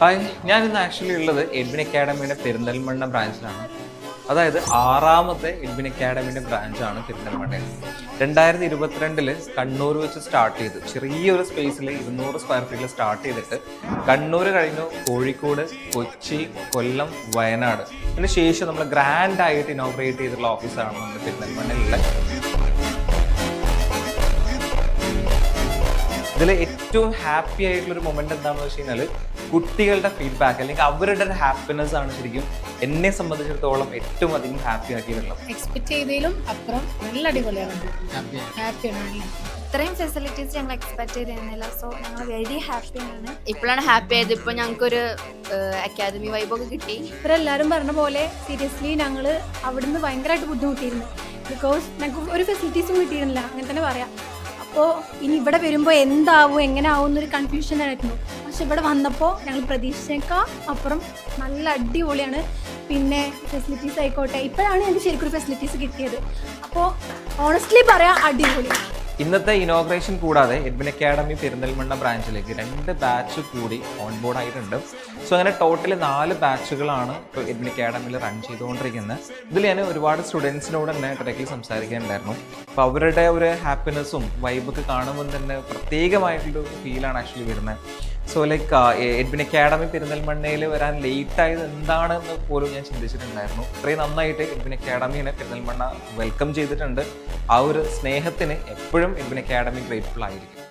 Hi, ഞാനിന്ന് actually ഉള്ളത് Edwin അക്കാഡമിയുടെ Perinthalmanna ബ്രാഞ്ചിലാണ്. അതായത് 6ാമത്തെ എഡ്വിൻ അക്കാഡമിയുടെ ബ്രാഞ്ചാണ് പെരിന്തൽമണ്ണയിൽ. 2022 കണ്ണൂർ വെച്ച് സ്റ്റാർട്ട് ചെയ്തു. ചെറിയൊരു സ്പേസിൽ 200 സ്ക്വയർ ഫീറ്റിൽ സ്റ്റാർട്ട് ചെയ്തിട്ട് കണ്ണൂർ കഴിഞ്ഞു കോഴിക്കോട്, കൊച്ചി, കൊല്ലം, വയനാട്. അതിന് ശേഷം നമ്മൾ ഗ്രാൻഡ് ആയിട്ട് ഇനോഗ്രേറ്റ് ചെയ്തിട്ടുള്ള ഓഫീസാണ് നമ്മുടെ പെരിന്തൽമണ്ണയിലുള്ള. ഇതിൽ ഏറ്റവും ഹാപ്പി ആയിട്ടുള്ളൊരു മൊമെന്റ് എന്താണെന്ന് വെച്ച് കഴിഞ്ഞാൽ കുട്ടികളുടെ ഫീഡ്ബാക്ക് അല്ലെങ്കിൽ അവരുടെ ഒരു ഹാപ്പിനെസ് ആണ് ശരിക്കും എന്നെ സംബന്ധിച്ചിടത്തോളം ഏറ്റവും അധികം ഹാപ്പി ആക്കിയിട്ടുള്ളത്. എക്സ്പെക്ട് ചെയ്തതിലും അപ്പുറം നല്ല അടിപൊളിയാണ്. ഹാപ്പിയാണ്. ഇത്രയും ഫെസിലിറ്റീസ് ഞങ്ങൾ എക്സ്പെക്ട് ചെയ്തിരുന്നില്ല. സോ ഞങ്ങൾ വെരി ഹാപ്പിയാണ്. ഇപ്പോഴാണ് ഹാപ്പി ആയത്. ഇപ്പോൾ ഞങ്ങൾക്കൊരു അക്കാദമി വൈബൊക്കെ കിട്ടി. ഇവരെല്ലാവരും പറഞ്ഞ പോലെ സീരിയസ്ലി ഞങ്ങൾ അവിടുന്ന് ഭയങ്കരമായിട്ട് ബുദ്ധിമുട്ടിയിരുന്നു. ബിക്കോസ് ഞങ്ങൾക്ക് ഒരു ഫെസിലിറ്റീസും കിട്ടിയിരുന്നില്ല, അങ്ങനെ തന്നെ പറയാം. അപ്പോൾ ഇനി ഇവിടെ വരുമ്പോൾ എന്താവും എങ്ങനെ ആവും എന്നൊരു കൺഫ്യൂഷൻ ആയിരുന്നു. പക്ഷെ ഇവിടെ വന്നപ്പോൾ ഞങ്ങൾ പ്രതീക്ഷിച്ചേക്കാൾ അപ്പുറം നല്ല അടിപൊളിയാണ്. പിന്നെ ഫെസിലിറ്റീസ് ആയിക്കോട്ടെ, ഇപ്പോഴാണ് ഞങ്ങൾക്ക് ശരിക്കും ഒരു ഫെസിലിറ്റീസ് കിട്ടിയത്. അപ്പോൾ ഓണസ്റ്റ്ലി പറയാം, അടിപൊളി. ഇന്നത്തെ ഇനോഗ്രേഷൻ കൂടാതെ എഡ്വിൻ അക്കാഡമി പെരിന്തൽമണ്ണ ബ്രാഞ്ചിലേക്ക് 2 ബാച്ച് കൂടി ഓൺ ബോർഡ് ആയിട്ടുണ്ട്. സോ അങ്ങനെ ടോട്ടൽ 4 ബാച്ചുകളാണ് ഇപ്പോൾ എഡ്വിൻ അക്കാഡമിയിൽ റൺ ചെയ്തുകൊണ്ടിരിക്കുന്നത്. ഇതിൽ ഞാൻ ഒരുപാട് സ്റ്റുഡൻസിനോട് തന്നെ ഡയറക്റ്റ്ലി സംസാരിക്കാനുണ്ടായിരുന്നു. അപ്പോൾ അവരുടെ ഒരു ഹാപ്പിനെസ്സും വൈബൊക്കെ കാണുമ്പോൾ തന്നെ പ്രത്യേകമായിട്ടുള്ളൊരു ഫീലാണ് ആക്ച്വലി വരുന്നത്. സോ ലൈക്ക് എഡ്വിൻ അക്കാഡമി പെരിന്തൽമണ്ണയിൽ വരാൻ ലേറ്റ് ആയത് എന്താണെന്ന് പോലും ഞാൻ ചിന്തിച്ചിട്ടുണ്ടായിരുന്നു. ഇത്രയും നന്നായിട്ട് എഡ്വിൻ അക്കാഡമിനെ പെരിന്തൽമണ്ണ വെൽക്കം ചെയ്തിട്ടുണ്ട്. ആ ഒരു സ്നേഹത്തിന് എപ്പോഴും എഡ്വിൻ അക്കാഡമി ഗ്രേറ്റ്ഫുൾ ആയിരിക്കും.